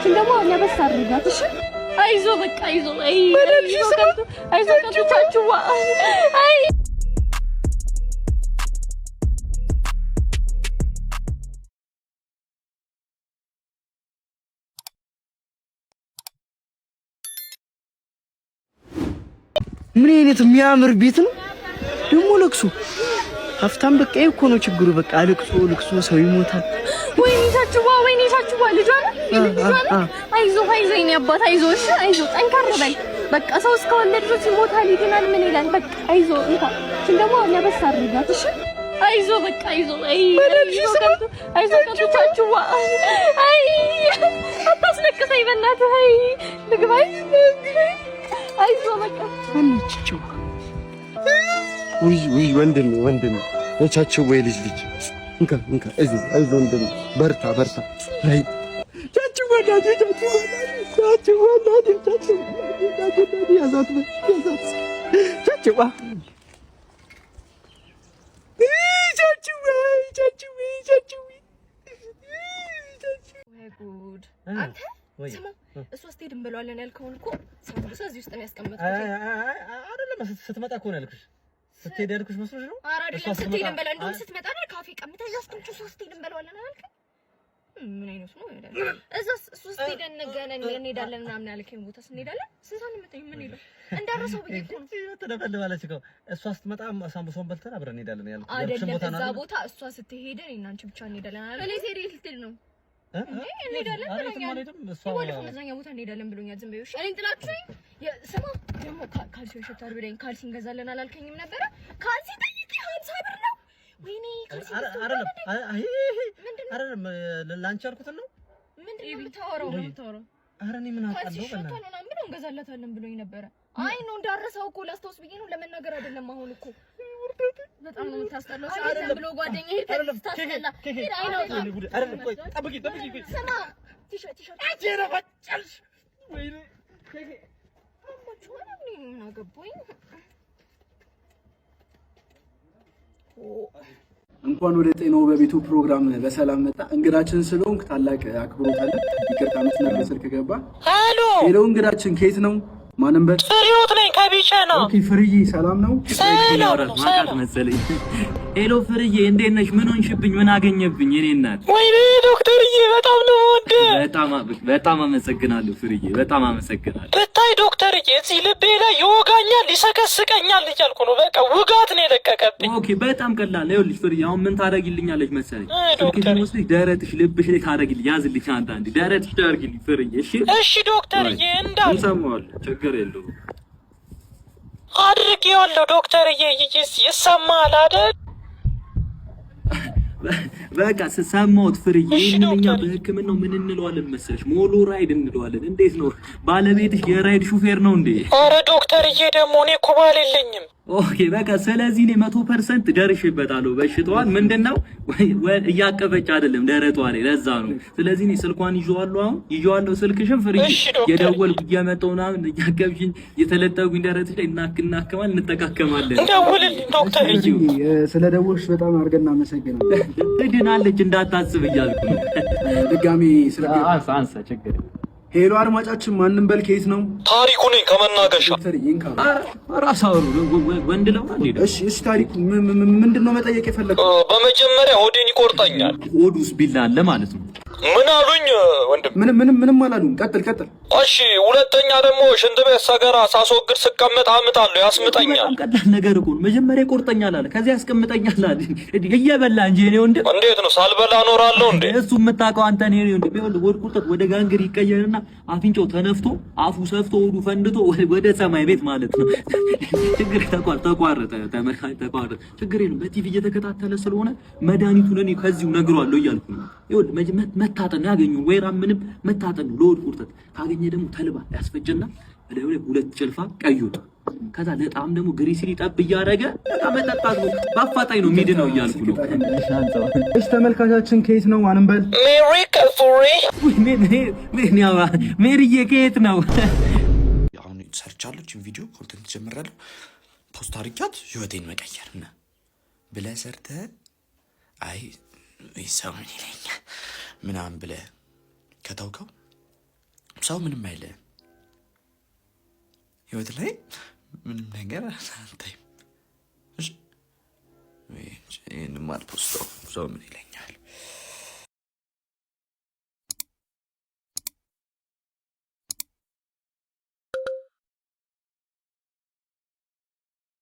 እንደሞ ለበስ አድርጋት እሺ አይዞ በቃ አይዞ አይዞ ከብቻችሁዋ አይ ምን አይነት የሚያምር ቤት ነው ደግሞ ለቅሶ ሀፍታም በቃ እኮ ነው ችግሩ በቃ ልቅሶ ሰው ይሞታል ወይኔ ሻችዋ ልጇን አይዞ የኔ አባት አይዞ እሺ አይዞ ጠንካራ በል በቃ ሰው እስከወለደ ድረስ ይሞታል ይድናል ምን ይላል በቃ አይዞ እንደሞ ለበስ አድርጋት እሺ አይዞ በቃ አይዞ አይዞ ከብቻችሁዋ አይ አታስለቅሰኝ በእናትህ አይ ልግባይ አይዞ በቃ አንቺው ውይ ወንድም ለቻቸው ወይ ልጅ እንካ አይዞ ወንድም በርታ አይ ቻቸው ወዳጅ ያዛት ቻቸው ጉድ አንተ ስማ እሱ ስትሄድ እንበለዋለን ያልከውን እኮ ሳምቡሳ እዚህ ውስጥ ነው ያስቀመጥኩት አይደለም ስትመጣ እኮ ነው ያልኩሽ ስትሄድ ያልኩሽ መስሎሽ ነው አይደለም ስትሄድ እንበላ እንደውም ስትመጣ ነው ካፌ ቀምተህ ያስቀምጪው እሱ ስትሄድ እንበለዋለን አላልከም ምን አይነት ነው እዛስ እሱ ስትሄድ እንሄዳለን ምናምን ያልከኝ ቦታ እንሄዳለን ስንት መጣኝ ምን ይላል እንዳረሰው ብዬ እኮ ነው ተደበልባለች እኮ እሷ ስትመጣ ሳምቡሳውን በልተን አብረን እንሄዳለን ያልኩሽ አይደለም እዛ ቦታ እሷ ስትሄድ እኔና አንቺ ብቻ እንሄዳለን አይደል እኔ ሴሪ ልትል ነው እንሄዳለን ብሎኛል ይወልኩ መዝናኛ ቦታ እንሄዳለን ብሎኛል ዝም በይው እኔን ጥላችሁኝ ስማ ደግሞ ካልሲ ሸታር ብለኝ ካልሲ እንገዛለን አላልከኝም ነበር ካልሲ ጠይቄ 50 ብር ነው ወይኔ ካልሲ አይደለም ላንቺ አልኩት ነው ምንድነው የምታወራው ኧረ እኔ ምን አውቃለሁ በእናትህ ነው ብሎ እንገዛላታለን ብሎኝ ነበር አይ ነው እንዳረሰው እኮ ላስታውስ ብዬ ነው ለመናገር አይደለም አሁን እኮ በጣም ነው የምታስጠላው አይደለም ብሎ ጓደኛዬ ታስጠላ ሄድ አይናውጣ አይደለም ቆይ ጠብቂ ስማ ቲሸርት አጀረ ፈጨልሽ ወይኔ አማቹ ምን አገባኝ እንኳን ወደ ጤናው በቤቱ ፕሮግራም በሰላም መጣ እንግዳችን ስለሆንክ ታላቅ አክብሮት አለ ይቅርታ መስመር በስልክ ገባ ሄሎ እንግዳችን ከየት ነው ማንም ፍሪውት ነኝ ከቢቻ ነው ኦኬ ፍርዬ ሰላም ነው ማቃት መሰለኝ ሄሎ ፍርዬ እንዴት ነሽ ምን ሆንሽብኝ ምን አገኘብኝ የኔ እናት ወይኔ ዶክተርዬ በጣም ነው ወደ በጣም አመሰግናለሁ ፍርዬ በጣም አመሰግናለሁ ብታይ ዶክተርዬ እዚህ ልቤ ላይ ይወጋኛል ይሰከስቀኛል እያልኩ ነው በቃ ውጋት ነው የለቀቀብኝ ኦኬ በጣም ቀላል ይኸውልሽ ፍርዬ አሁን ምን ታደርጊልኛለሽ መሰለኝ ዶክተር ወስደሽ ደረትሽ ልብሽ ላይ ታደርጊልኝ ያዝልኝ አንዳንዴ ደረትሽ ታደርጊልኝ ፍርዬ እሺ ዶክተርዬ እንዳል እንሰማዋለን ችግር የለውም አድርጌዋለሁ ዶክተርዬ ይሰማል አይደል በቃ ሰማሁት ፍርዬ እኛ በህክምናው ምን እንለዋለን መሰለሽ ሞሎራይድ እንለዋለን እንዴት ነው ባለቤትሽ የራይድ ሹፌር ነው እንዴ ኧረ ዶክተርዬ ደግሞ እኔ እኮ ባል የለኝም ኦኬ በቃ ስለዚህ እኔ 100% ደርሼበታለሁ በሽታዋን ምንድነው እያቀፈች አይደለም ደረቷ ላይ ለዛ ነው ስለዚህ እኔ ስልኳን ይዤዋለሁ ስልክሽን ፍርዬ የደወልኩ እየመጣሁና እያቀብሽኝ የተለጠጉኝ ደረትሽ ላይ እናክማል እንጠቃቀማለን ደውልልኝ ዶክተርዬ ስለደወልሽ በጣም አድርገን እናመሰግናለን ትድናለች እንዳታስብ እያልኩ ነው ድጋሚ ስለ አንሳ ችግር ሄሎ አድማጫችን ማንም በል ከየት ነው ታሪኩ ነኝ ከመናገሻ ራሳው ወንድ ነው እንዴ እሺ ታሪኩ ምንድነው መጠየቅ የፈለገው በመጀመሪያ ሆዴን ይቆርጠኛል ሆዱስ ቢላ አለ ማለት ነው ምን አሉኝ ወንድም ምንም አላሉም ቀጥል እሺ ሁለተኛ ደግሞ ሽንት ቤት ሰገራ ሳስወግድ ስቀመጥ አምጣለሁ ያስምጠኛል ቀላል ነገር እኮ መጀመሪያ ይቆርጠኛል አለ ከዚያ ያስቀምጠኛል አለ እየበላ እንጂ እኔ ወንድም እንዴት ነው ሳልበላ እኖራለሁ እንዴ እሱ የምታውቀው አንተ እኔ ወንድም ይኸውልህ ወድ ቁርጠት ወደ ጋንግር ይቀየርና አፍንጫው ተነፍቶ አፉ ሰፍቶ ሆዱ ፈንድቶ ወደ ሰማይ ቤት ማለት ነው ችግር ተቋረጠ ችግር የለም በቲቪ እየተከታተለ ስለሆነ መድኃኒቱን እኔ ከዚሁ ነግሯለሁ እያልኩ ነው ይኸውልህ መታጠን ያገኘው ወይራ ምንም መታጠን ነው ለወድ ቁርጠት ካገኘ ደግሞ ተልባ ያስፈጀና ለወደ ሁለት ጭልፋ ቀዩት ከዛ ለጣም ደግሞ ግሪሲሊ ጠብ እያደረገ በጣም መጠጣት ነው ባፋጣኝ ነው ሚድ ነው እያልኩ ነው እሺ ተመልካቻችን ከየት ነው አንበል ሜሪ ከፉሪ ሜሪዬ ከየት ነው አሁን ሰርቻለሁ ቪዲዮ ኮንቴንት ጀምራለሁ ፖስት አድርጊያት ህይወቴን መቀየር እና ብለህ ሰርተህ አይ ሰው ምን ይለኛል ምናምን ብለህ ከተውከው ሰው ምንም አይልም። ህይወት ላይ ምንም ነገር አታይም። እሺ ይሄን ማልፖስተው ሰው ምን ይለኛል?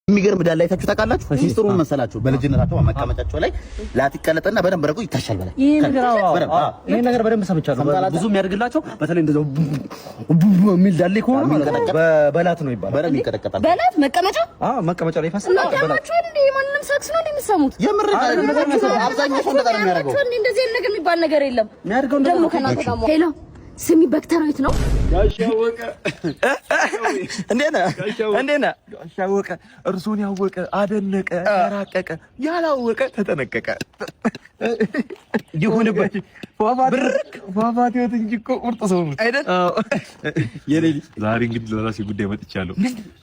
የሚገርም ዳላ አይታችሁ ታውቃላችሁ? ሚስጥሩ መሰላችሁ? በልጅነታቸው መቀመጫቸው ላይ ላትቀለጠና በደንብ ረቁ ይታሻል በላይ ይሄ ነገር በደንብ ሰምቻለሁ። ብዙ የሚያደርግላቸው በተለይ እንደው የሚል ዳሌ ከሆነ በበላት ነው ይባላል። በደንብ ይቀጠቀጣል። በላት መቀመጫ መቀመጫ ላይ ይፈስላል። በላት እንዴ ማንንም ሳክስ ነው እንደምትሰሙት? የምር አብዛኛው ሰው እንደዛ ነው የሚያደርገው። እንደዚህ ነገር የሚባል ነገር የለም። የሚያደርገው ደግሞ ከናንተ ጋር ሄሎ ስሚ በክተራዊት ነው ጋሻወቀ እንዴና ጋሻወቀ እርሱን ያወቀ አደነቀ ተራቀቀ ያላወቀ ተጠነቀቀ ይሁንበት ፏፏቴ ወጥ እንጂ እኮ ቁርጥ ሰው ነው አይደል? የሌሊ ዛሬ እንግዲህ ለራሴ ጉዳይ መጥቻለሁ።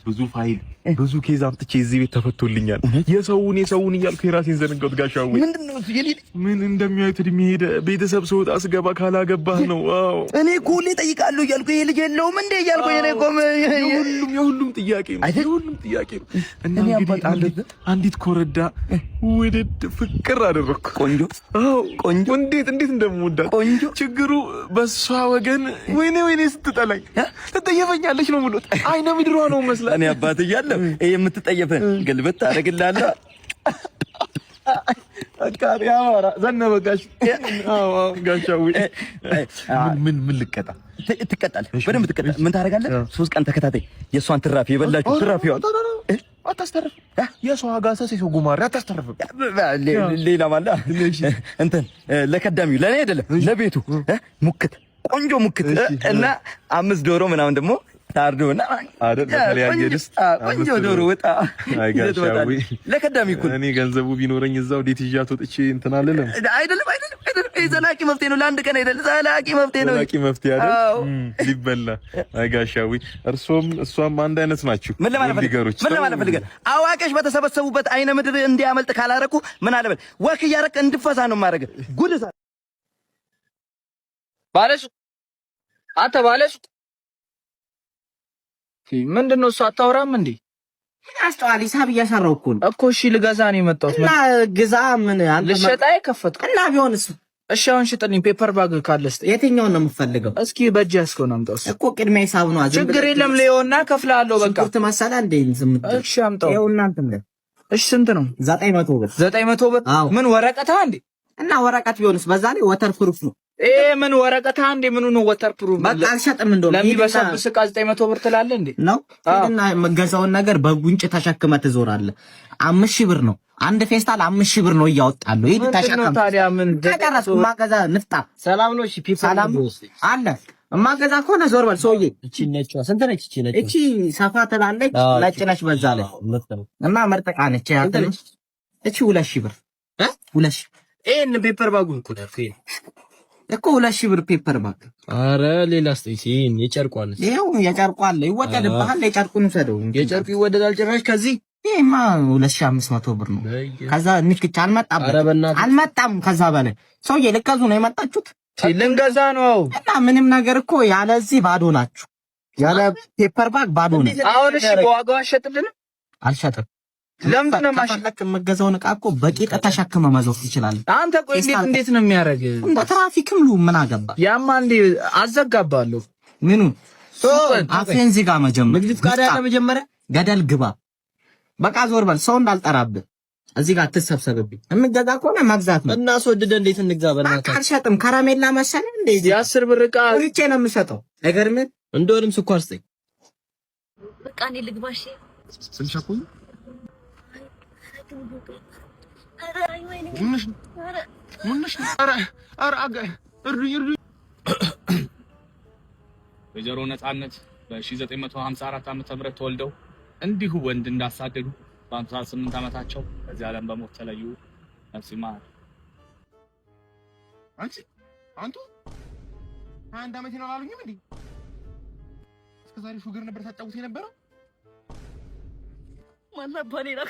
ብዙ ፋይል ብዙ ኬዝ አምጥቼ እዚህ ቤት ተፈቶልኛል። የሰውን እያልኩ የራሴን ዘነጋሁት። ጋሻው ምንድነው የሌሊ ምን እንደሚያዩት እድሜ ሄደ ቤተሰብ ስወጣ ስገባ ካላገባህ ነው። አዎ እኔ እኮ ሁሌ እጠይቃለሁ እያልኩ ይሄ ልጅ የለውም እንዴ እያልኩ የኔ ቆም የሁሉም ጥያቄ ነው እና እንግዲህ አንዲት ኮረዳ ውድድ ፍቅር አደረኩ። ቆንጆ ቆንጆ እንዴት እንደምወዳት ቆንጆ። ችግሩ በሷ ወገን ወይኔ ስትጠላኝ ትጠየፈኛለች ነው ሙሉት አይነ ምድሯ ነው መስላ እኔ አባት እያለሁ ይሄ የምትጠየፈን ግልብት አደርግልሃለሁ። አካሪ አማራ ዘነበጋሽ ጋሻው ምን ልቀጣ? ትቀጣለህ፣ በደንብ ትቀጣለህ። ምን ታደርጋለህ? 3 ቀን ተከታታይ የሷን ትራፊ የበላችሁ ትራፊዋን አታስተርፍ። የሷ አጋሰስ የሰው ጉማሬ አታስተርፍ። ሌላ ማለት እንትን ለከዳሚው ለኔ አይደለም ለቤቱ ሙክት ቆንጆ ሙክት እና 5 ዶሮ ምናምን ደግሞ ታርዶና አይደል ለተለያየ ድስት ቆንጆ ዶሮ ወጣ አይጋሻው ለከዳሚ እኮ እኔ ገንዘቡ ቢኖረኝ እዛው ዴት ይዣት ወጥቼ እንትን አለለም አይደለም ዘላቂ መፍትሄ ነው። ለአንድ ቀን አይደለም ዘላቂ መፍትሄ ነው። ዘላቂ መፍትሄ አይደል ሊበላ አይጋሻው እሷም አንድ አይነት ናችሁ። ምን ለማለት ፈልገህ አዋቂዎች በተሰበሰቡበት አይነ ምድር እንዲያመልጥ ካላረኩ ምን አለበል ወክ እያረክ እንድፈሳ ነው ማረግ ጉድ ባለሱ አንተ ባለሱ ምንድነው? እሱ አታወራም እንዴ? ምን አስተዋል ሂሳብ እያሰራው እኮ እሺ ልገዛ ነው የመጣሁት። እና ግዛ ምን አንተ ልሸጣ የከፈትኩ እና ቢሆንስ? እሺ አሁን ሽጥልኝ። ፔፐር ባግ ካለስ የትኛውን ነው የምፈልገው? እስኪ በእጅ ያስከው ነው አምጣው እኮ ቅድሚያ ሂሳብ ነው። ችግር የለም ለየውና ከፍላለሁ። በቃ ሽንኩርት መሰላ እንዴ ዝም እሺ አምጣው። ይኸው እናንተ ምን እሺ ስንት ነው? 900 ብር 900 ብር ምን ወረቀታ እንዴ? እና ወረቀት ቢሆንስ? በዛ ላይ ወተር ፕሩፍ ነው። ምን ወረቀታ እንዴ? ምኑ ነው ወተር ፕሩፍ? በቃ አልሸጥም። እንደውም ለሚበሰብስ ዕቃ 900 ብር ትላለህ እንዴ? ነው እና መገዛውን ነገር በጉንጭ ተሸክመህ ትዞራለህ። 5000 ብር ነው አንድ ፌስታል 5000 ብር ነው እያወጣለሁ። ይሄ ተሸከም ታዲያ ምን ተቀረጽ ማገዛ ንፍጣ ሰላም ነው። እሺ ሰላም አለ ማገዛ ከሆነ ዞር በል ሰውዬ። እቺ ነጭ ስንት ነች? እቺ ነጭ እቺ ሰፋ ትላለች ነጭ ነች በዛ ላይ እና መርጠቃ ነች። ያንተነች እቺ 2000 ብር 2000 ይሄን ፔፐር ባጉን እኮ 2000 ብር ፔፐር ባግ። አረ ሌላስ? ይሄን የጨርቋል። ይሄው የጨርቋል ይወደድብሃል። የጨርቁን ሰደው የጨርቁ ይወደዳል ጭራሽ። ከዚህ ይሄማ 2500 ብር ነው። ከዛ ንክች አልመጣም። ከዛ በላይ ሰውዬ ልከዙ ነው የመጣችሁት? ልንገዛ ነው እና ምንም ነገር እኮ ያለዚህ ባዶ ናችሁ። ያለ ፔፐር ባግ ባዶ ነው። አሁን እሺ በዋጋው አልሸጥልንም? አልሸጥም። ለምን ነው ማሽላክ የምገዛውን ዕቃ እኮ በቂጣ ተሸክመ መዞር ይችላል። አንተ ቆይ እንዴት ነው የሚያረግ? እንደ ትራፊክም ሉ ምን አገባ? ያማ እንዴ አዘጋባለሁ። ምኑ አፌን ዚጋ መጀመር ንግድ ፍቃድ ያለ መጀመሪያ ገደል ግባ። በቃ ዞር በል። ሰው እንዳልጠራብህ እዚህ ጋር አትሰብሰብብኝ። የምገዛ ከሆነ መግዛት ነው። እና አስወድደ እንዴት እንግዛ? በእናትህ አልሸጥም። ከረሜላ መሰለህ እንዴ? የ10 ብር ዕቃ ውጪ ነው የምሸጠው። አይገርምም? እንደውንም ስኳር ስጠኝ። በቃ እኔ ልግባሽ ስልሻኩኝ ወይዘሮ ነጻነት በ1954 ዓ.ም ተወልደው እንዲሁ ወንድ እንዳሳደዱ በ58 ዓመታቸው ከዚህ ዓለም በሞት ተለዩ። ነፍስ ይማር። አንቱ 21 ዓመት ነው አላሉኝም እንዴ? እስከዛሬ ሹገር ነበር ታጫውት የነበረው። ማን አባኔ ነው?